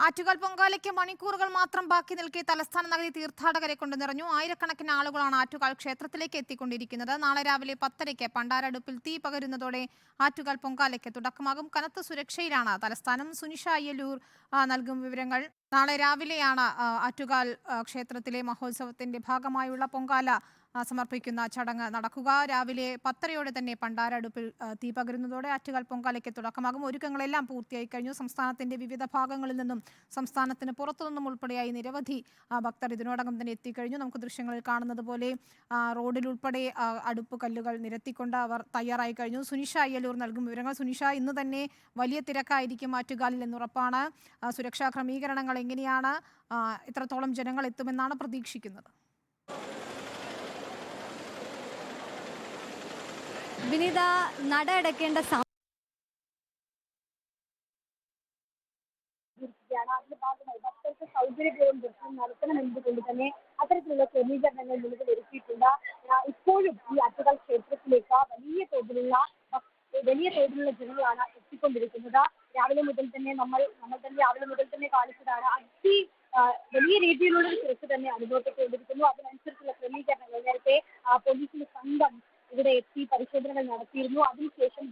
ആറ്റുകാൽ പൊങ്കാലയ്ക്ക് മണിക്കൂറുകൾ മാത്രം ബാക്കി നിൽക്കെ തലസ്ഥാന നഗരി തീർത്ഥാടകരെ കൊണ്ട് നിറഞ്ഞു. ആയിരക്കണക്കിന് ആളുകളാണ് ആറ്റുകാൽ ക്ഷേത്രത്തിലേക്ക് എത്തിക്കൊണ്ടിരിക്കുന്നത്. നാളെ രാവിലെ 10:30 പണ്ടാരടുപ്പിൽ തീ പകരുന്നതോടെ ആറ്റുകാൽ പൊങ്കാലയ്ക്ക് തുടക്കമാകും. കനത്ത സുരക്ഷയിലാണ് തലസ്ഥാനം. സുനിഷ അയ്യലൂർ നൽകും വിവരങ്ങൾ. നാളെ രാവിലെയാണ് ആറ്റുകാൽ ക്ഷേത്രത്തിലെ മഹോത്സവത്തിന്റെ ഭാഗമായുള്ള പൊങ്കാല സമർപ്പിക്കുന്ന ചടങ്ങ് നടക്കുക. രാവിലെ 10:30 തന്നെ പണ്ടാരടുപ്പിൽ തീ പകരുന്നതോടെ ആറ്റുകാൽ പൊങ്കാലയ്ക്ക് തുടക്കമാകും. ഒരുക്കങ്ങളെല്ലാം പൂർത്തിയായി കഴിഞ്ഞു. സംസ്ഥാനത്തിന്റെ വിവിധ ഭാഗങ്ങളിൽ നിന്നും സംസ്ഥാനത്തിന് പുറത്തുനിന്നും ഉൾപ്പെടെയായി നിരവധി ഭക്തർ ഇതിനോടകം തന്നെ എത്തിക്കഴിഞ്ഞു. നമുക്ക് ദൃശ്യങ്ങളിൽ കാണുന്നത് പോലെ റോഡിൽ ഉൾപ്പെടെ അടുപ്പ് കല്ലുകൾ നിരത്തിക്കൊണ്ട് അവർ തയ്യാറായി കഴിഞ്ഞു. സുനിഷ അയ്യലൂർ നൽകും വിവരങ്ങൾ. സുനിഷ, ഇന്ന് തന്നെ വലിയ തിരക്കായിരിക്കും ആറ്റുകാലിൽ എന്നുറപ്പാണ്. സുരക്ഷാ ക്രമീകരണങ്ങൾ എങ്ങനെയാണ്? എത്രത്തോളം ജനങ്ങൾ എത്തുമെന്നാണ് പ്രതീക്ഷിക്കുന്നത്? വിനീത, നട അടയ്ക്കേണ്ട അതിന്റെ ഭാഗമായി ഭക്തർക്ക് സൗകര്യപൂർവ്വം ദർശനം നടത്തണമെന്നതുകൊണ്ട് തന്നെ അത്തരത്തിലുള്ള ക്രമീകരണങ്ങൾ നിലവിൽ ഒരുക്കിയിട്ടുണ്ട്. ഇപ്പോഴും ഈ ആറ്റുകാൽ ക്ഷേത്രത്തിലേക്ക് വലിയ തോതിലുള്ള ജനങ്ങളാണ് എത്തിക്കൊണ്ടിരിക്കുന്നത്. രാവിലെ മുതൽ തന്നെ നമ്മൾ രാവിലെ മുതൽ തന്നെ കാണിച്ചതാണ്. വലിയ രീതിയിലുള്ള ഒരു തിരക്ക് തന്നെ അനുഭവപ്പെട്ടുകൊണ്ടിരിക്കുന്നു. അതിനനുസരിച്ചുള്ള ക്രമീകരണങ്ങൾ നേരത്തെ പോലീസിന്റെ സംഘം ഇവിടെ എത്തി പരിശോധനകൾ നടത്തിയിരുന്നു. അതിനുശേഷം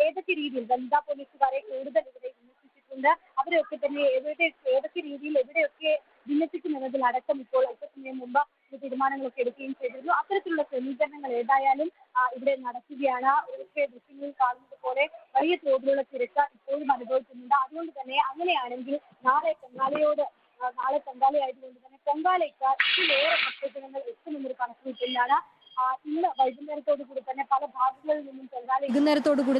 ഏതൊക്കെ രീതിയിൽ വനിതാ പോലീസുകാരെ കൂടുതൽ ഇവിടെ വിന്യസിച്ചിട്ടുണ്ട്, അവരെയൊക്കെ തന്നെ ഏതൊക്കെ രീതിയിൽ എവിടെയൊക്കെ വിന്യസിക്കുമെന്നതിലടക്കം ഇപ്പോൾ അല്പസമയം മുമ്പ് തീരുമാനങ്ങളൊക്കെ എടുക്കുകയും ചെയ്തിരുന്നു. അത്തരത്തിലുള്ള ക്രമീകരണങ്ങൾ ഏതായാലും ഇവിടെ നടക്കുകയാണ്. ഒരുപക്ഷെ ദൃശ്യങ്ങളിൽ കാണുന്നത് പോലെ വലിയ തോതിലുള്ള തിരക്ക് ഇപ്പോഴും അനുഭവിക്കുന്നുണ്ട്. അതുകൊണ്ട് തന്നെ അങ്ങനെയാണെങ്കിൽ നാളെ പൊങ്കാലയായതുകൊണ്ട് തന്നെ പൊങ്കാലയ്ക്ക് ഇതിലേറെ ഭക്തജനങ്ങൾ എത്തുമെന്നൊരു കണക്കുകൂട്ടലിലാണ്. ഇന്ന് വൈകുന്നേരത്തോടു കൂടി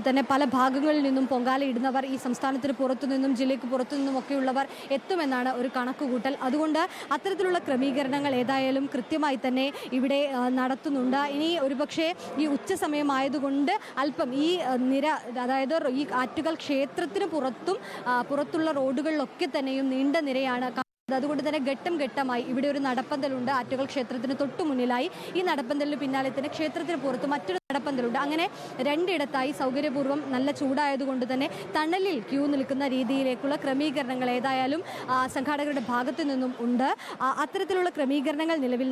തന്നെ പല ഭാഗങ്ങളിൽ നിന്നും പൊങ്കാല ഇടുന്നവർ ഈ സംസ്ഥാനത്തിന് പുറത്തുനിന്നും ജില്ലയ്ക്ക് പുറത്തുനിന്നും ഒക്കെയുള്ളവർ എത്തുമെന്നാണ് ഒരു കണക്കുകൂട്ടൽ. അതുകൊണ്ട് അത്തരത്തിലുള്ള ക്രമീകരണങ്ങൾ ഏതായാലും കൃത്യമായി തന്നെ ഇവിടെ നടത്തുന്നുണ്ട്. ഇനി ഒരുപക്ഷെ ഈ ഉച്ച സമയമായതുകൊണ്ട് അല്പം ഈ നിര, അതായത് ഈ ആറ്റുകാൽ ക്ഷേത്രത്തിന് പുറത്തുള്ള റോഡുകളിലൊക്കെ തന്നെയും നീണ്ട നിരയാണ്. അതുകൊണ്ട് തന്നെ ഘട്ടം ഘട്ടമായി ഇവിടെ ഒരു നടപ്പന്തലുണ്ട് ആറ്റുകാൽ ക്ഷേത്രത്തിന് തൊട്ടു മുന്നിലായി. ഈ നടപ്പന്തലിന് പിന്നാലെ തന്നെ ക്ഷേത്രത്തിന് പുറത്ത് മറ്റൊരു നടപ്പന്തലുണ്ട്. അങ്ങനെ രണ്ടിടത്തായി സൗകര്യപൂർവ്വം നല്ല ചൂടായതുകൊണ്ട് തന്നെ തണലിൽ ക്യൂ നിൽക്കുന്ന രീതിയിലേക്കുള്ള ക്രമീകരണങ്ങൾ ഏതായാലും സംഘാടകരുടെ ഭാഗത്തു നിന്നും ഉണ്ട്. അത്തരത്തിലുള്ള ക്രമീകരണങ്ങൾ നിലവിൽ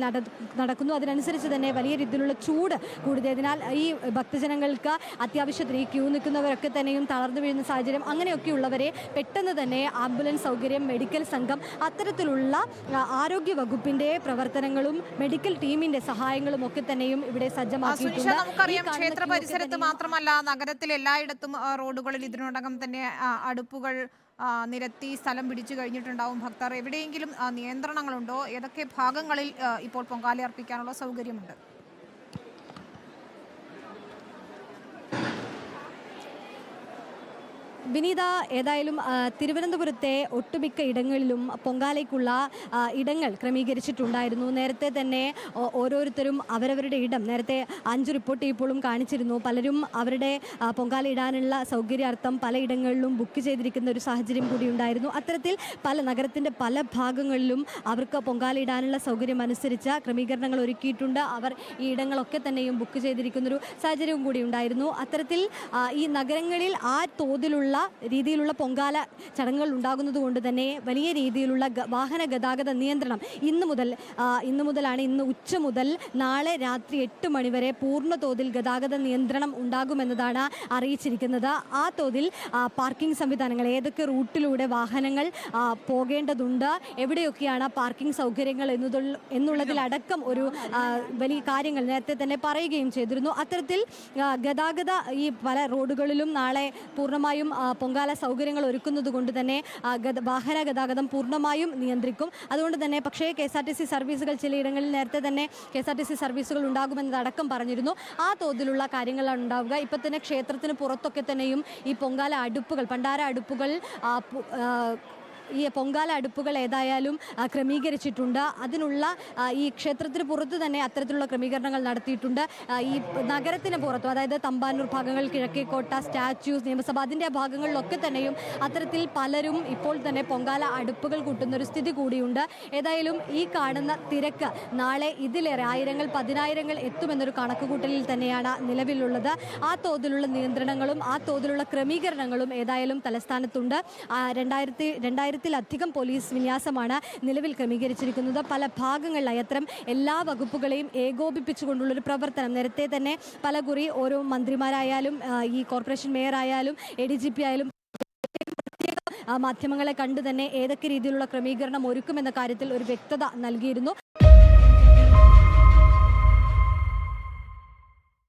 നടക്കുന്നു. അതിനനുസരിച്ച് തന്നെ വലിയ രീതിയിലുള്ള ചൂട് കൂടുതതിനാൽ ഈ ഭക്തജനങ്ങൾക്ക് അത്യാവശ്യത്തിന് ഈ ക്യൂ നിൽക്കുന്നവരൊക്കെ തന്നെയും തളർന്നു വീഴുന്ന സാഹചര്യം, അങ്ങനെയൊക്കെയുള്ളവരെ പെട്ടെന്ന് തന്നെ ആംബുലൻസ് സൗകര്യം, മെഡിക്കൽ സംഘം, അത്തരത്തിലുള്ള ആരോഗ്യ വകുപ്പിന്റെ പ്രവർത്തനങ്ങളും മെഡിക്കൽ ടീമിന്റെ സഹായങ്ങളും ഒക്കെ തന്നെയും ഇവിടെ സജ്ജമാക്കിയിട്ടുണ്ട്. ക്ഷേത്ര പരിസരത്ത് മാത്രമല്ല, നഗരത്തിൽ എല്ലായിടത്തും റോഡുകളിൽ ഇതിനോടകം തന്നെ അടുപ്പുകൾ നിരത്തി സ്ഥലം പിടിച്ചു കഴിഞ്ഞിട്ടുണ്ടാവും ഭക്തർ. എവിടെയെങ്കിലും നിയന്ത്രണങ്ങളുണ്ടോ? ഏതൊക്കെ ഭാഗങ്ങളിൽ ഇപ്പോൾ പൊങ്കാല അർപ്പിക്കാനുള്ള സൗകര്യമുണ്ട്? വിനീത, ഏതായാലും തിരുവനന്തപുരത്തെ ഒട്ടുമിക്ക ഇടങ്ങളിലും പൊങ്കാലയ്ക്കുള്ള ഇടങ്ങൾ ക്രമീകരിച്ചിട്ടുണ്ടായിരുന്നു. നേരത്തെ തന്നെ ഓരോരുത്തരും അവരവരുടെ ഇടം നേരത്തെ 5 റിപ്പോർട്ട് ഇപ്പോഴും കാണിച്ചിരുന്നു. പലരും അവരുടെ പൊങ്കാല ഇടാനുള്ള സൗകര്യാർത്ഥം പലയിടങ്ങളിലും ബുക്ക് ചെയ്തിരിക്കുന്ന ഒരു സാഹചര്യം കൂടി ഉണ്ടായിരുന്നു. അത്തരത്തിൽ നഗരത്തിൻ്റെ പല ഭാഗങ്ങളിലും അവർക്ക് പൊങ്കാല ഇടാനുള്ള സൗകര്യം അനുസരിച്ച് ക്രമീകരണങ്ങൾ ഒരുക്കിയിട്ടുണ്ട്. അവർ ഈ ഇടങ്ങളൊക്കെ തന്നെയും ബുക്ക് ചെയ്തിരിക്കുന്നൊരു സാഹചര്യവും കൂടി ഉണ്ടായിരുന്നു. അത്തരത്തിൽ ഈ നഗരങ്ങളിൽ ആ തോതിലുള്ള രീതിയിലുള്ള പൊങ്കാല ചടങ്ങുകൾ ഉണ്ടാകുന്നത് കൊണ്ട് തന്നെ വലിയ രീതിയിലുള്ള വാഹന ഗതാഗത നിയന്ത്രണം ഇന്ന് ഉച്ച മുതൽ നാളെ രാത്രി 8 മണിവരെ പൂർണ്ണ തോതിൽ ഗതാഗത നിയന്ത്രണം ഉണ്ടാകുമെന്നതാണ് അറിയിച്ചിരിക്കുന്നത്. ആ തോതിൽ പാർക്കിംഗ് സംവിധാനങ്ങൾ, ഏതൊക്കെ റൂട്ടിലൂടെ വാഹനങ്ങൾ പോകേണ്ടതുണ്ട്, എവിടെയൊക്കെയാണ് പാർക്കിംഗ് സൗകര്യങ്ങൾ എന്നുള്ളതിലടക്കം ഒരു വലിയ കാര്യങ്ങൾ നേരത്തെ തന്നെ പറയുകയും ചെയ്തിരുന്നു. അത്തരത്തിൽ ഗതാഗത ഈ പല റോഡുകളിലും നാളെ പൂർണ്ണമായും പൊങ്കാല സൗകര്യങ്ങൾ ഒരുക്കുന്നത് കൊണ്ട് തന്നെ വാഹന ഗതാഗതം പൂർണ്ണമായും നിയന്ത്രിക്കും. അതുകൊണ്ട് തന്നെ പക്ഷേ KSRTC സർവീസുകൾ ചിലയിടങ്ങളിൽ നേരത്തെ തന്നെ KSRTC സർവീസുകൾ ഉണ്ടാകുമെന്നതടക്കം പറഞ്ഞിരുന്നു. ആ തോതിലുള്ള കാര്യങ്ങളാണ് ഉണ്ടാവുക. ഇപ്പം തന്നെ ക്ഷേത്രത്തിന് പുറത്തൊക്കെ തന്നെയും ഈ പൊങ്കാല അടുപ്പുകൾ, പണ്ടാര അടുപ്പുകൾ, ഈ പൊങ്കാല അടുപ്പുകൾ ഏതായാലും ക്രമീകരിച്ചിട്ടുണ്ട്. അതിനുള്ള ഈ ക്ഷേത്രത്തിന് പുറത്ത് തന്നെ അത്തരത്തിലുള്ള ക്രമീകരണങ്ങൾ നടത്തിയിട്ടുണ്ട്. ഈ നഗരത്തിന് പുറത്തും, അതായത് തമ്പാനൂർ ഭാഗങ്ങൾ, കിഴക്കേക്കോട്ട, സ്റ്റാച്യൂസ്, നിയമസഭ, അതിൻ്റെ ഭാഗങ്ങളിലൊക്കെ തന്നെയും അത്തരത്തിൽ പലരും ഇപ്പോൾ തന്നെ പൊങ്കാല അടുപ്പുകൾ കൂട്ടുന്നൊരു സ്ഥിതി കൂടിയുണ്ട്. ഏതായാലും ഈ കാണുന്ന തിരക്ക് നാളെ ഇതിലേറെ ആയിരങ്ങൾ, പതിനായിരങ്ങൾ എത്തുമെന്നൊരു കണക്കുകൂട്ടലിൽ തന്നെയാണ് നിലവിലുള്ളത്. ആ തോതിലുള്ള നിയന്ത്രണങ്ങളും ആ തോതിലുള്ള ക്രമീകരണങ്ങളും ഏതായാലും തലസ്ഥാനത്തുണ്ട്. 2023 1000-ലധികം പോലീസ് വിന്യാസമാണ് നിലവിൽ ക്രമീകരിച്ചിരിക്കുന്നത്. പല ഭാഗങ്ങളിലായി അത്തരം എല്ലാ വകുപ്പുകളെയും ഏകോപിപ്പിച്ചുകൊണ്ടുള്ളൊരു പ്രവർത്തനം നേരത്തെ തന്നെ പലകുറി ഓരോ മന്ത്രിമാരായാലും ഈ കോർപ്പറേഷൻ മേയർ ആയാലും ADGP ആയാലും മാധ്യമങ്ങളെ കണ്ടു തന്നെ ഏതൊക്കെ രീതിയിലുള്ള ക്രമീകരണം ഒരുക്കുമെന്ന കാര്യത്തിൽ ഒരു വ്യക്തത നൽകിയിരുന്നു.